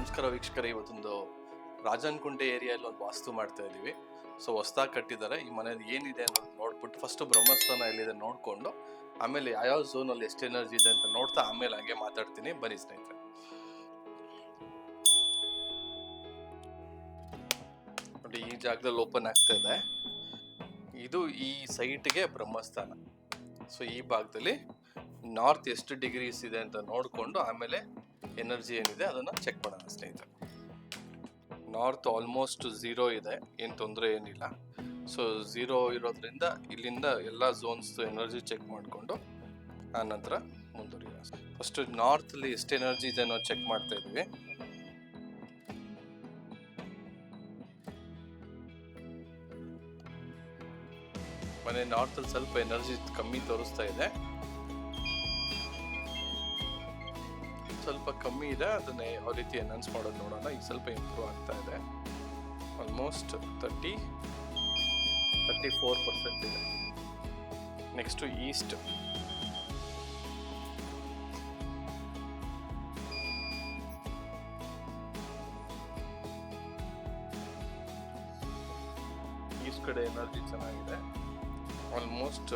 ನಮಸ್ಕಾರ ವೀಕ್ಷಕರೇ, ಇವತ್ತೊಂದು ರಾಜನ್ಕುಂಟೆ ಏರಿಯಲ್ಲಿ ಒಂದು ವಾಸ್ತು ಮಾಡ್ತಾ ಇದೀವಿ. ಸೊ ಹೊಸದಾಗಿ ಕಟ್ಟಿದ್ದಾರೆ. ಈ ಮನೇಲಿ ಏನಿದೆ ಅನ್ನೋದು ನೋಡ್ಬಿಟ್ಟು ಫಸ್ಟ್ ಬ್ರಹ್ಮಸ್ಥಾನ ಎಲ್ಲಿದೆ ನೋಡ್ಕೊಂಡು ಆಮೇಲೆ ಯಾವ ಝೋನಲ್ಲಿ ಎಷ್ಟು ಎನರ್ಜಿ ಇದೆ ಅಂತ ನೋಡ್ತಾ ಆಮೇಲೆ ಹಂಗೆ ಮಾತಾಡ್ತೀನಿ. ಬನ್ನಿ ಸ್ನೇಹಿತರೆ. ನೋಡಿ, ಈ ಜಾಗದಲ್ಲಿ ಓಪನ್ ಆಗ್ತಾ ಇದೆ. ಇದು ಈ ಸೈಟ್ಗೆ ಬ್ರಹ್ಮಸ್ಥಾನ. ಸೊ ಈ ಭಾಗದಲ್ಲಿ ನಾರ್ತ್ ಎಷ್ಟು ಡಿಗ್ರೀಸ್ ಇದೆ ಅಂತ ನೋಡಿಕೊಂಡು ಆಮೇಲೆ ಎನರ್ಜಿ ಏನಿದೆ ಅದನ್ನು ಚೆಕ್ ಮಾಡೋಣ ಸ್ನೇಹಿತರೆ. ನಾರ್ತ್ ಆಲ್ಮೋಸ್ಟ್ 0 ಇದೆ, ಏನು ತೊಂದರೆ ಏನಿಲ್ಲ. ಸೊ 0 ಇರೋದ್ರಿಂದ ಇಲ್ಲಿಂದ ಎಲ್ಲ ಝೋನ್ಸ್ ಎನರ್ಜಿ ಚೆಕ್ ಮಾಡಿಕೊಂಡು ಆ ನಂತರ ಮುಂದುವರಿಯೋಣ. ಫಸ್ಟ್ ನಾರ್ತಲ್ಲಿ ಎಷ್ಟು ಎನರ್ಜಿ ಇದೆ ಅನ್ನೋ ಚೆಕ್ ಮಾಡ್ತಾ ಇದ್ವಿ. ಮನೆ ನಾರ್ತಲ್ಲಿ ಸ್ವಲ್ಪ ಎನರ್ಜಿ ಕಮ್ಮಿ ತೋರಿಸ್ತಾ ಇದೆ, ಸ್ವಲ್ಪ ಕಮ್ಮಿ ಇದೆ. ಅದನ್ನ ಯಾವ ರೀತಿ ಎನ್ಹಾನ್ಸ್ ಮಾಡೋದು ನೋಡೋಣ. ಈಗ ಸ್ವಲ್ಪ ಇಂಪ್ರೂವ್ ಆಗ್ತಾ ಇದೆ. ಆಲ್ಮೋಸ್ಟ್ 34% ಇದೆ. ನೆಕ್ಸ್ಟ್ ಈಸ್ಟ್, ಈಸ್ಟ್ ಕಡೆ ಎನರ್ಜಿ ಚೆನ್ನಾಗಿದೆ. ಆಲ್ಮೋಸ್ಟ್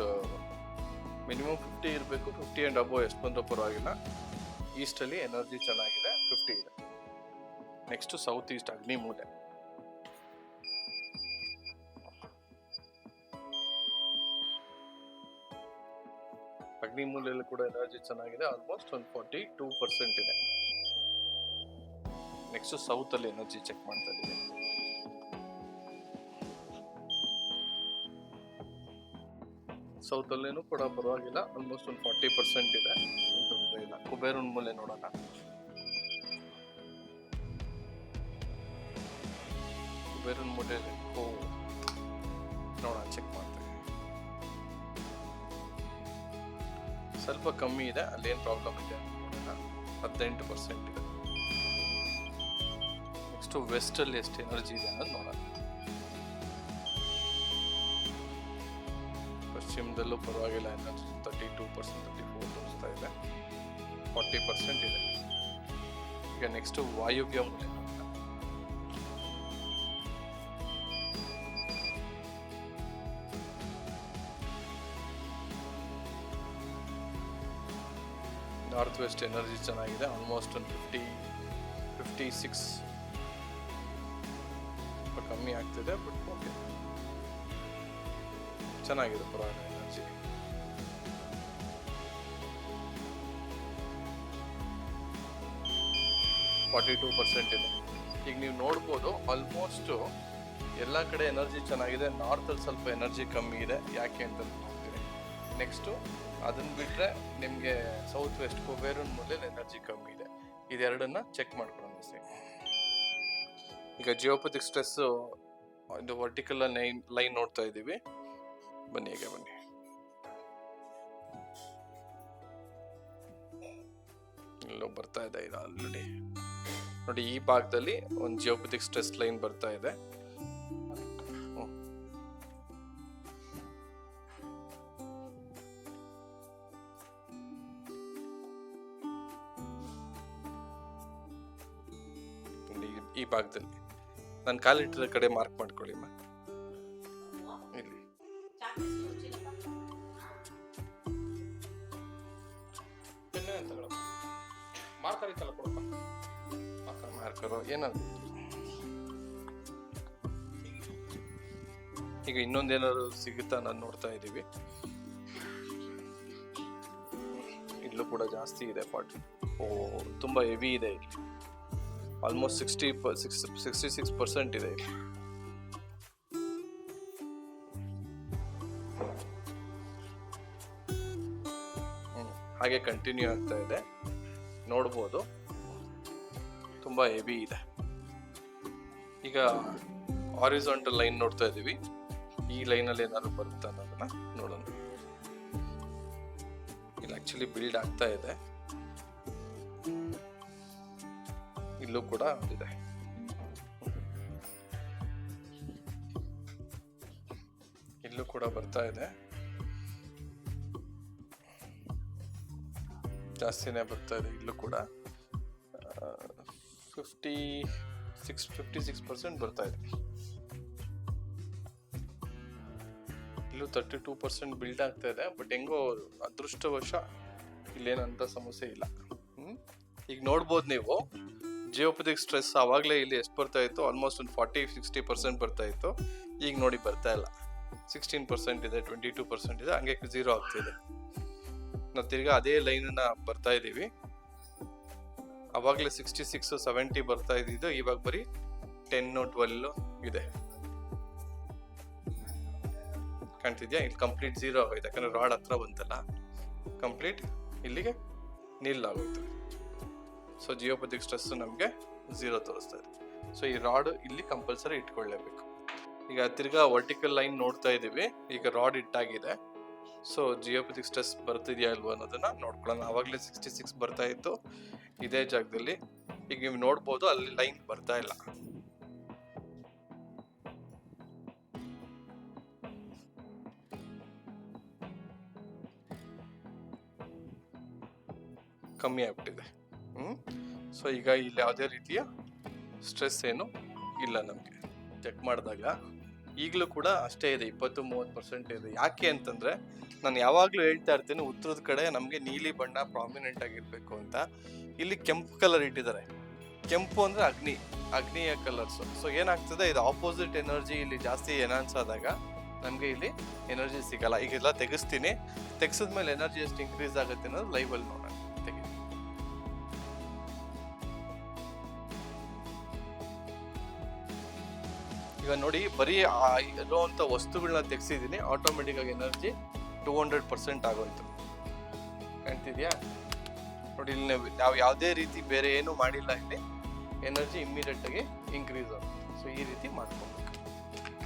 ಮಿನಿಮಮ್ 50 ಇರಬೇಕು. 50 ಆ್ಯಂಡ್ ಅಬೋವ್ ಎಷ್ಟು ಬಂದರೂ ಪರವಾಗಿಲ್ಲ. ಈಸ್ಟಲ್ಲಿ ಎನರ್ಜಿ ಚೆನ್ನಾಗಿದೆ, 50 ಇದೆ. ನೆಕ್ಸ್ಟ್ ಸೌತ್ ಈಸ್ಟ್, ಅಗ್ನಿ ಮೂಲೆ. ಅಗ್ನಿ ಮೂಲೆಯಲ್ಲಿ ಕೂಡ ಎನರ್ಜಿ ಚೆನ್ನಾಗಿದೆ, ಆಲ್ಮೋಸ್ಟ್ ಒಂದು 42% ಇದೆ. ನೆಕ್ಸ್ಟ್ ಸೌತ್ ಅಲ್ಲಿ ಎನರ್ಜಿ ಚೆಕ್ ಮಾಡ್ತಾ ಇದ್ದೀವಿ. ಸೌತ್ ಅಲ್ಲೇನು ಕೂಡ ಪರವಾಗಿಲ್ಲ, ಆಲ್ಮೋಸ್ಟ್ ಒಂದು 40% ಇದೆ. ಇಲ್ಲ, ಕುಬೇರನ್ ಮೂಲೆ ನೋಡೋಣ. ಕುಬೇರನ್ ಮೂಲೆ ನೋಡೋಣ, ಚೆಕ್ ಮಾಡ್ತೇವೆ. ಸ್ವಲ್ಪ ಕಮ್ಮಿ ಇದೆ, ಅಲ್ಲೇನು ಪ್ರಾಬ್ಲಮ್ ಇದೆ ನೋಡೋಣ. 18% ಇದೆ. ನೆಕ್ಸ್ಟ್ ವೆಸ್ಟ್ ಅಲ್ಲಿ ಎಷ್ಟು ಎನರ್ಜಿ ಇದೆ ಅನ್ನೋದು ನೋಡೋಣ. ಪಶ್ಚಿಮದಲ್ಲೂ ಪರವಾಗಿಲ್ಲ, ಎನರ್ಜಿ 32%, 34 ತೋರಿಸ್ತಾ ಇದೆ. 40% ಇದೆ. ಈಗ ನೆಕ್ಸ್ಟ್ ವಾಯುವ್ಯ ಮೂಲೆ ನೋಡೋಣ. ನಾರ್ತ್ ವೆಸ್ಟ್ ಎನರ್ಜಿ ಚೆನ್ನಾಗಿದೆ, ಆಲ್ಮೋಸ್ಟ್ ಒಂದು 56 ಕಮ್ಮಿ ಆಗ್ತಿದೆ, ಬಟ್ ಓಕೆ, ಚೆನ್ನಾಗಿದೆ ಪರವಾಗಿಲ್ಲ ಎನರ್ಜಿ. %42 ಇದೆ. ಈಗ ನೀವು ನೋಡ್ಬೋದು, ಆಲ್ಮೋಸ್ಟ್ ಎಲ್ಲ ಕಡೆ ಎನರ್ಜಿ ಚೆನ್ನಾಗಿದೆ. ನಾರ್ತಲ್ಲಿ ಸ್ವಲ್ಪ ಎನರ್ಜಿ ಕಮ್ಮಿ ಇದೆ, ಯಾಕೆ ಅಂತ ನೋಡ್ತೀರಿ. ನೆಕ್ಸ್ಟು ಅದನ್ನು ಬಿಟ್ಟರೆ ನಿಮಗೆ ಸೌತ್ ವೆಸ್ಟ್ ಕುಬೇರನ್ ಮೂಲೆಯಲ್ಲಿ ಎನರ್ಜಿ ಕಮ್ಮಿ ಇದೆ. ಇದೆರಡನ್ನ ಚೆಕ್ ಮಾಡ್ಕೊಳ್ಳೋಣ ಸರಿ. ಈಗ ಜಿಯೋಪಥಿಕ್ ಸ್ಟ್ರೆಸ್ ಇದು ವರ್ಟಿಕಲ್ ಲೈನ್ ನೋಡ್ತಾ ಇದ್ದೀವಿ. ಬನ್ನಿ, ಈಗ ಬನ್ನಿ. ಎಲ್ಲೋ ಬರ್ತಾ ಇದೆ ಇದು ಆಲ್ರೆಡಿ. ನೋಡಿ, ಈ ಭಾಗದಲ್ಲಿ ಒಂದು ಜಿಯೋಪಥಿಕ್ ಸ್ಟ್ರೆಸ್ ಲೈನ್ ಬರ್ತಾ ಇದೆ. ಈ ಭಾಗದಲ್ಲಿ ನಾನು ಕಾಲಿಟ್ಟಿರೋ ಕಡೆ ಮಾರ್ಕ್ ಮಾಡ್ಕೊಳ್ಳಿ. ಇಲ್ಲಿ ಮಾರ್ಕರು ಏನಾದ್ರು. ಈಗ ಇನ್ನೊಂದೇನಾದ್ರು ಸಿಗುತ್ತಾ ನಾನು ನೋಡ್ತಾ ಇದ್ದೀವಿ. ಇಲ್ಲೂ ಕೂಡ ಜಾಸ್ತಿ ಇದೆ. 40 ತುಂಬಾ ಹೆವಿ ಇದೆ ಇಲ್ಲಿ. ಆಲ್ಮೋಸ್ಟ್ 66% ಇದೆ ಇಲ್ಲಿ. ಹಾಗೆ ಕಂಟಿನ್ಯೂ ಆಗ್ತಾ ಇದೆ, ನೋಡ್ಬೋದು. ತುಂಬಾ ಹೆವಿ ಇದೆ. ಈಗ ಹಾರಿಜಾಂಟಲ್ ಲೈನ್ ನೋಡ್ತಾ ಇದೀವಿ. ಈ ಲೈನಲ್ಲಿ ಏನಾದ್ರು ಬರುತ್ತಾ ಅನ್ನೋದನ್ನ ನೋಡೋಣ. ಇಲ್ಲಿ ಆಕ್ಚುಲಿ ಬಿಲ್ಡ್ ಆಗ್ತಾ ಇದೆ. ಇಲ್ಲೂ ಕೂಡ ಇದೆ. ಇಲ್ಲೂ ಕೂಡ ಬರ್ತಾ ಇದೆ. ಜಾಸ್ತಿನೇ ಬರ್ತಾ ಇದೆ ಇಲ್ಲೂ ಕೂಡ. 56% ಬರ್ತಾ ಇದೆ. ಇಲ್ಲೂ 32% ಬಿಲ್ಡ್ ಆಗ್ತಾ ಇದೆ. ಬಟ್ ಹೆಂಗೋ ಅದೃಷ್ಟವಶ ಇಲ್ಲೇನಂತ ಸಮಸ್ಯೆ ಇಲ್ಲ. ಈಗ ನೋಡ್ಬೋದು ನೀವು ಜಿಯೋಪಥಿಕ್ ಸ್ಟ್ರೆಸ್ ಆವಾಗಲೇ ಇಲ್ಲಿ ಎಷ್ಟು ಬರ್ತಾ ಇತ್ತು, ಆಲ್ಮೋಸ್ಟ್ ಒಂದು 40-60% ಬರ್ತಾ ಇತ್ತು. ಈಗ ನೋಡಿ ಬರ್ತಾ ಇಲ್ಲ, 16% ಇದೆ, 22% ಇದೆ, ಹಂಗೆ 0 ಆಗ್ತಿದೆ. ನಾವು ತಿರ್ಗಾ ಅದೇ ಲೈನನ್ನ ಬರ್ತಾ ಇದ್ದೀವಿ. ಅವಾಗಲೇ 66-70 ಬರ್ತಾ ಇದ್ದಿದ್ದು, ಇವಾಗ ಬರೀ 10-12 ಇದೆ. ಕಾಣ್ತಿದ್ಯಾ? ಇಲ್ಲಿ ಕಂಪ್ಲೀಟ್ 0 ಆಗೋಯ್ತು, ಯಾಕಂದ್ರೆ ರಾಡ್ ಹತ್ರ ಬಂತಲ್ಲ, ಕಂಪ್ಲೀಟ್ ಇಲ್ಲಿಗೆ ನಿಲ್ ಆಗೋಯ್ತು. ಸೊ ಜಿಯೋಪಥಿಕ್ ಸ್ಟ್ರೆಸ್ ನಮಗೆ 0 ತೋರಿಸ್ತಾ ಇದೆ. ಸೊ ಈ ರಾಡ್ ಇಲ್ಲಿ ಕಂಪಲ್ಸರಿ ಇಟ್ಕೊಳ್ಳೇಬೇಕು. ಈಗ ತಿರ್ಗಾ ವರ್ಟಿಕಲ್ ಲೈನ್ ನೋಡ್ತಾ ಇದ್ದೀವಿ. ಈಗ ರಾಡ್ ಇಟ್ಟಾಗಿದೆ. ಸೊ ಜಿಯೋಪಥಿಕ್ ಸ್ಟ್ರೆಸ್ ಬರ್ತಿದ್ಯಾ ಇಲ್ವಾ ಅನ್ನೋದನ್ನ ನೋಡ್ಕೊಳ್ಳೋಣ. ಆವಾಗಲೇ 66 ಬರ್ತಾ ಇತ್ತು ಇದೇ ಜಾಗದಲ್ಲಿ. ಈಗ ನೀವು ನೋಡ್ಬೋದು ಅಲ್ಲಿ ಲೈನ್ ಬರ್ತಾ ಇಲ್ಲ. ಕಮ್ಮಿ ಆಗ್ಬಿಟ್ಟಿದೆ. ಸೊ ಈಗ ಇಲ್ಲಿ ಯಾವುದೇ ರೀತಿಯ ಸ್ಟ್ರೆಸ್ ಏನು ಇಲ್ಲ. ನಮಗೆ ಚೆಕ್ ಮಾಡಿದಾಗ ಈಗಲೂ ಕೂಡ ಅಷ್ಟೇ ಇದೆ, 20-30% ಇದೆ. ಯಾಕೆ ಅಂತಂದ್ರೆ ನಾನು ಯಾವಾಗಲೂ ಹೇಳ್ತಾ ಇರ್ತೀನಿ, ಉತ್ತರದ ಕಡೆ ನಮಗೆ ನೀಲಿ ಬಣ್ಣ ಪ್ರಾಮಿನೆಂಟ್ ಆಗಿರ್ಬೇಕು ಅಂತ. ಇಲ್ಲಿ ಕೆಂಪು ಕಲರ್ ಇಟ್ಟಿದ್ದಾರೆ. ಕೆಂಪು ಅಂದ್ರೆ ಅಗ್ನಿಯ ಕಲರ್ಸ್. ಸೊ ಏನಾಗ್ತದೆ, ಇದು ಆಪೋಸಿಟ್ ಎನರ್ಜಿ ಇಲ್ಲಿ ಜಾಸ್ತಿ ಎನ್ಹಾನ್ಸ್ ಆದಾಗ ನಮಗೆ ಇಲ್ಲಿ ಎನರ್ಜಿ ಸಿಗಲ್ಲ. ಈಗೆಲ್ಲ ತೆಗಿಸ್ತೀನಿ, ತೆಗ್ಸಿದ್ಮೇಲೆ ಎನರ್ಜಿ ಎಷ್ಟು ಇನ್ಕ್ರೀಸ್ ಆಗುತ್ತೆ ಅನ್ನೋದು ಲೈವಲ್ಲಿ ನೋಡೋಣ. ಈಗ ನೋಡಿ, ಬರೀ ಇರುವಂತ ವಸ್ತುಗಳನ್ನ ತೆಗ್ಸಿದೀನಿ, ಆಟೋಮೆಟಿಕ್ ಆಗಿ ಎನರ್ಜಿ 200% ಆಗೋಯ್ತು. ಕಾಣ್ತಿದ್ಯಾ? ನೋಡಿ, ಇಲ್ಲಿ ನಾವು ಯಾವುದೇ ರೀತಿ ಬೇರೆ ಏನು ಮಾಡಿಲ್ಲ. ಇಲ್ಲಿ ಎನರ್ಜಿ ಇಮ್ಮಿಡಿಯೇಟ್ ಆಗಿ ಇನ್ಕ್ರೀಸ್ ಆಗುತ್ತೆ. ಸೊ ಈ ರೀತಿ ಮಾಡ್ಕೊಬೇಕು.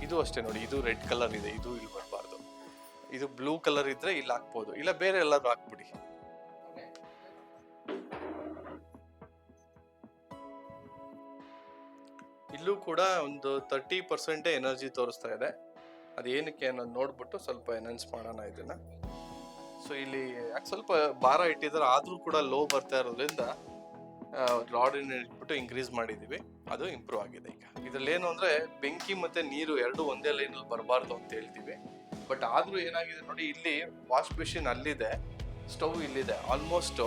ಇದು ಅಷ್ಟೇ ನೋಡಿ, ಇದು ರೆಡ್ ಕಲರ್ ಇದೆ, ಇದು ಇಲ್ಲಿ ಬರಬಾರ್ದು. ಇದು ಬ್ಲೂ ಕಲರ್ ಇದ್ರೆ ಇಲ್ಲಿ ಹಾಕ್ಬೋದು, ಇಲ್ಲ ಬೇರೆ ಎಲ್ಲಾದ್ರೂ ಹಾಕ್ಬಿಡಿ. ಇಲ್ಲೂ ಕೂಡ ಒಂದು 30% ಎನರ್ಜಿ ತೋರಿಸ್ತಾ ಇದೆ. ಅದೇನಕ್ಕೆ ಅನ್ನೋದು ನೋಡ್ಬಿಟ್ಟು ಸ್ವಲ್ಪ ಎನ್ಹಾನ್ಸ್ ಮಾಡೋಣ ಇದನ್ನ. ಸೊ ಇಲ್ಲಿ ಯಾಕೆ ಸ್ವಲ್ಪ ಭಾರ ಇಟ್ಟಿದ್ದಾರೆ, ಆದ್ರೂ ಕೂಡ ಲೋ ಬರ್ತಾ ಇರೋದ್ರಿಂದ ರಾಡ್ ಇಟ್ಬಿಟ್ಟು ಇನ್ಕ್ರೀಸ್ ಮಾಡಿದೀವಿ, ಅದು ಇಂಪ್ರೂವ್ ಆಗಿದೆ. ಈಗ ಇದ್ರಲ್ಲಿ ಏನು ಅಂದ್ರೆ ಬೆಂಕಿ ಮತ್ತೆ ನೀರು ಎರಡು ಒಂದೇ ಲೈನಲ್ಲಿ ಬರಬಾರ್ದು ಅಂತ ಹೇಳ್ತೀವಿ. ಬಟ್ ಆದ್ರೂ ಏನಾಗಿದೆ ನೋಡಿ, ಇಲ್ಲಿ ವಾಶ್ ಮೆಷಿನ್ ಅಲ್ಲಿದೆ, ಸ್ಟವ್ ಇಲ್ಲಿದೆ, ಆಲ್ಮೋಸ್ಟ್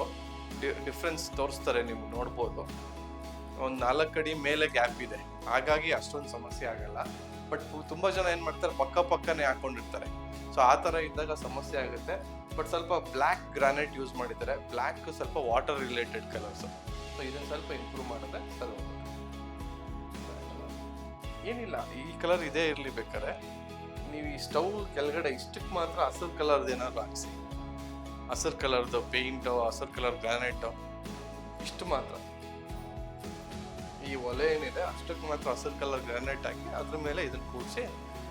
ಡಿಫ್ರೆನ್ಸ್ ತೋರಿಸ್ತಾರೆ, ನೀವು ನೋಡ್ಬೋದು. ಒಂದು 4 ಅಡಿ ಮೇಲೆ ಗ್ಯಾಪ್ ಇದೆ, ಹಾಗಾಗಿ ಅಷ್ಟೊಂದು ಸಮಸ್ಯೆ ಆಗಲ್ಲ. ಬಟ್ ತುಂಬಾ ಜನ ಏನ್ ಮಾಡ್ತಾರೆ, ಪಕ್ಕನೇ ಹಾಕೊಂಡಿರ್ತಾರೆ. ಸೊ ಆ ತರ ಇದ್ದಾಗ ಸಮಸ್ಯೆ ಆಗುತ್ತೆ. ಬಟ್ ಸ್ವಲ್ಪ ಬ್ಲ್ಯಾಕ್ ಗ್ರಾನೈಟ್ ಯೂಸ್ ಮಾಡಿದ್ದಾರೆ. ಬ್ಲ್ಯಾಕ್ ಸ್ವಲ್ಪ ವಾಟರ್ ರಿಲೇಟೆಡ್ ಕಲರ್ಸ್. ಸೊ ಇದನ್ನ ಸ್ವಲ್ಪ ಇಂಪ್ರೂವ್ ಮಾಡಿದ್ರೆ ಸರಿ. ಏನಿಲ್ಲ, ಈ ಕಲರ್ ಇದೇ ಇರ್ಲಿ. ಬೇಕಾದ್ರೆ ನೀವು ಈ ಸ್ಟವ್ ಕೆಳಗಡೆ ಇಷ್ಟಕ್ಕೆ ಮಾತ್ರ ಹಸಿರು ಕಲರ್ದು ಏನಾದ್ರು ಹಾಕ್ಸಿ, ಹಸಿರು ಕಲರ್ದು ಪೇಂಟ್, ಹಸಿರು ಕಲರ್ ಗ್ರಾನೈಟ್, ಇಷ್ಟು ಮಾತ್ರ. ಈ ಒಲೆ ಏನಿದೆ ಅಷ್ಟಕ್ಕೆ ಮಾತ್ರ ಹಸಿರು ಕಲರ್ ಗ್ರಾನೈಟ್ ಹಾಕಿ ಅದ್ರ ಮೇಲೆ ಇದನ್ನ ಕೂಡಿಸಿ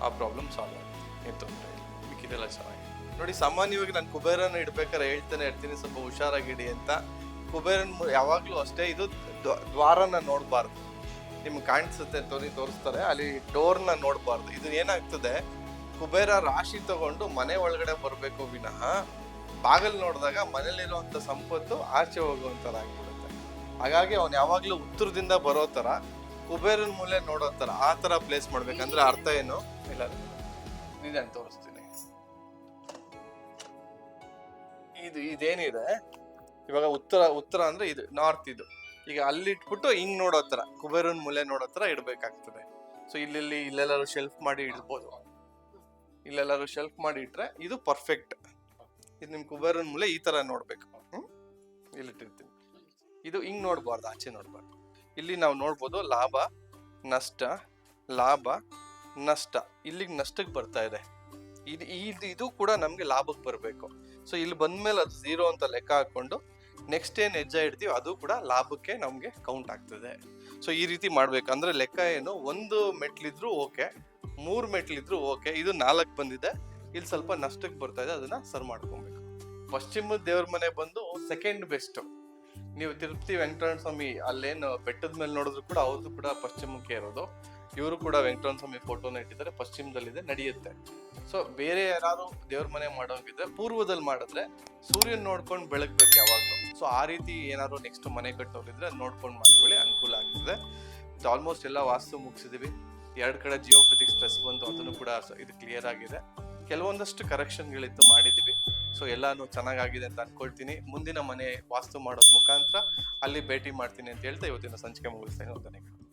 ಆ ಪ್ರಾಬ್ಲಮ್ ಸಾಲ್ವ್ ಆಗುತ್ತೆ. ಏನು ತೊಂದರೆ ಇಲ್ಲ, ಮಿಕ್ಕಿದೆಲ್ಲ ಚೆನ್ನಾಗಿ ನೋಡಿ. ಸಾಮಾನ್ಯವಾಗಿ ನಾನು ಕುಬೇರನ ಇಡ್ಬೇಕಾದ್ರೆ ಹೇಳ್ತಾನೆ ಇರ್ತೀನಿ, ಸ್ವಲ್ಪ ಹುಷಾರಾಗಿಡಿ ಅಂತ. ಕುಬೇರನ್ ಯಾವಾಗ್ಲೂ ಅಷ್ಟೇ, ಇದು ದ್ವಾರನ ನೋಡಬಾರ್ದು. ನಿಮ್ಗೆ ಕಾಣಿಸುತ್ತೆ, ತೋರಿಸ್ತಾರೆ ಅಲ್ಲಿ, ಡೋರ್ನ ನೋಡಬಾರ್ದು. ಇದು ಏನಾಗ್ತದೆ, ಕುಬೇರ ರಾಶಿ ತಗೊಂಡು ಮನೆ ಒಳಗಡೆ ಬರಬೇಕು ವಿನಃ ಬಾಗಲ್ ನೋಡಿದಾಗ ಮನೇಲಿರುವಂತ ಸಂಪತ್ತು ಆಚೆ ಹೋಗುವಂತರ ಆಗ್ಬಿಡುತ್ತೆ. ಹಾಗಾಗಿ ಅವ್ನು ಯಾವಾಗ್ಲೂ ಉತ್ತರದಿಂದ ಬರೋ ತರ, ಕುಬೇರನ್ ಮೂಲೆ ನೋಡೋ ತರ, ಆ ತರ ಪ್ಲೇಸ್ ಮಾಡ್ಬೇಕಂದ್ರೆ ಅರ್ಥ ಏನು ಇಲ್ಲ. ಇದನ್ನು ತೋರಿಸ್ತೀನಿ. ಇದೇನಿದೆ ಇವಾಗ ಉತ್ತರ ಅಂದ್ರೆ ಇದು ನಾರ್ತ್. ಇದು ಈಗ ಅಲ್ಲಿ ಇಟ್ಬಿಟ್ಟು ಹಿಂಗ್ ನೋಡೋ ತರ, ಕುಬೇರನ್ ಮೂಲೆ ನೋಡೋ ತರ ಇಡ್ಬೇಕಾಗ್ತದೆ. ಸೊ ಇಲ್ಲೆಲ್ಲಾರು ಶೆಲ್ಫ್ ಮಾಡಿ ಇಡ್ಬೋದು. ಇಲ್ಲೆಲ್ಲಾರು ಶೆಲ್ಫ್ ಮಾಡಿ ಇಟ್ರೆ ಇದು ಪರ್ಫೆಕ್ಟ್. ಇದು ನಿಮ್ ಕುಬೇರನ್ ಮೂಲೆ ಈ ತರ ನೋಡ್ಬೇಕು. ಇಲ್ಲಿಟ್ಟಿರ್ತೀನಿ. ಇದು ಹಿಂಗ್ ನೋಡ್ಬಾರ್ದು, ಆಚೆ ನೋಡ್ಬಾರ್ದು. ಇಲ್ಲಿ ನಾವು ನೋಡ್ಬೋದು ಲಾಭ ನಷ್ಟ, ಲಾಭ ನಷ್ಟ. ಇಲ್ಲಿಗೆ ನಷ್ಟಕ್ಕೆ ಬರ್ತಾ ಇದೆ. ಇದು ಕೂಡ ನಮ್ಗೆ ಲಾಭಕ್ಕೆ ಬರಬೇಕು. ಸೊ ಇಲ್ಲಿ ಬಂದ್ಮೇಲೆ ಅದು 0 ಅಂತ ಲೆಕ್ಕ ಹಾಕೊಂಡು ನೆಕ್ಸ್ಟ್ ಏನ್ ಹೆಜ್ಜೆ ಇಡ್ತೀವಿ ಅದು ಕೂಡ ಲಾಭಕ್ಕೆ ನಮ್ಗೆ ಕೌಂಟ್ ಆಗ್ತದೆ. ಸೊ ಈ ರೀತಿ ಮಾಡ್ಬೇಕು. ಅಂದ್ರೆ ಲೆಕ್ಕ ಏನು, 1 ಮೆಟ್ಲಿದ್ರು ಓಕೆ, 3 ಮೆಟ್ಲಿದ್ರು ಓಕೆ. ಇದು 4 ಬಂದಿದೆ, ಇಲ್ಲಿ ಸ್ವಲ್ಪ ನಷ್ಟಕ್ಕೆ ಬರ್ತಾ ಇದೆ, ಅದನ್ನ ಸರ್ ಮಾಡ್ಕೊಬೇಕು. ಪಶ್ಚಿಮದ ದೇವ್ರ ಮನೆ ಬಂದು ಸೆಕೆಂಡ್ ಬೆಸ್ಟ್. ನೀವು ತಿರುಪತಿ ವೆಂಕಟರಮಣ ಸ್ವಾಮಿ ಅಲ್ಲೇನು ಬೆಟ್ಟದ ಮೇಲೆ ನೋಡಿದ್ರು ಕೂಡ ಅವ್ರದ್ದು ಕೂಡ ಪಶ್ಚಿಮಕ್ಕೆ ಇರೋದು. ಇವರು ಕೂಡ ವೆಂಕಟರಮಣ ಸ್ವಾಮಿ ಫೋಟೋನ ಇಟ್ಟಿದ್ದಾರೆ, ಪಶ್ಚಿಮದಲ್ಲಿದೆ, ನಡೆಯುತ್ತೆ. ಸೊ ಬೇರೆ ಯಾರು ದೇವ್ರ ಮನೆ ಮಾಡೋಂಗಿದ್ರೆ ಪೂರ್ವದಲ್ಲಿ ಮಾಡಿದ್ರೆ ಸೂರ್ಯನ ನೋಡ್ಕೊಂಡು ಬೆಳಗ್ಬೇಕು ಯಾವಾಗಲೂ. ಸೊ ಆ ರೀತಿ ಏನಾದ್ರು ನೆಕ್ಸ್ಟ್ ಮನೆ ಕಟ್ಟೋರಿದ್ರೆ ನೋಡ್ಕೊಂಡು ಮಾಡ್ಕೊಳ್ಳಿ, ಅನುಕೂಲ ಆಗ್ತದೆ. ಆಲ್ಮೋಸ್ಟ್ ಎಲ್ಲ ವಾಸ್ತು ಮುಗಿಸಿದೀವಿ. 2 ಕಡೆ ಜಿಯೋಪತಿಕ್ ಸ್ಟ್ರೆಸ್ ಬಂತು, ಅದನ್ನು ಕೂಡ ಇದು ಕ್ಲಿಯರ್ ಆಗಿದೆ. ಕೆಲವೊಂದಷ್ಟು ಕರೆಕ್ಷನ್ಗಳಿತ್ತು, ಮಾಡಿದ್ದೀವಿ. ಸೊ ಎಲ್ಲಾನು ಚೆನ್ನಾಗಾಗಿದೆ ಅಂತ ಅನ್ಕೊಳ್ತೀನಿ. ಮುಂದಿನ ಮನೆ ವಾಸ್ತು ಮಾಡೋದ್ ಮುಖಾಂತರ ಅಲ್ಲಿ ಭೇಟಿ ಮಾಡ್ತೀನಿ ಅಂತ ಹೇಳ್ತಾ ಇವತ್ತಿನ ಸಂಚಿಕೆ ಮುಗಿಸ್ತೇನೆ. ಧನ್ಯವಾದ.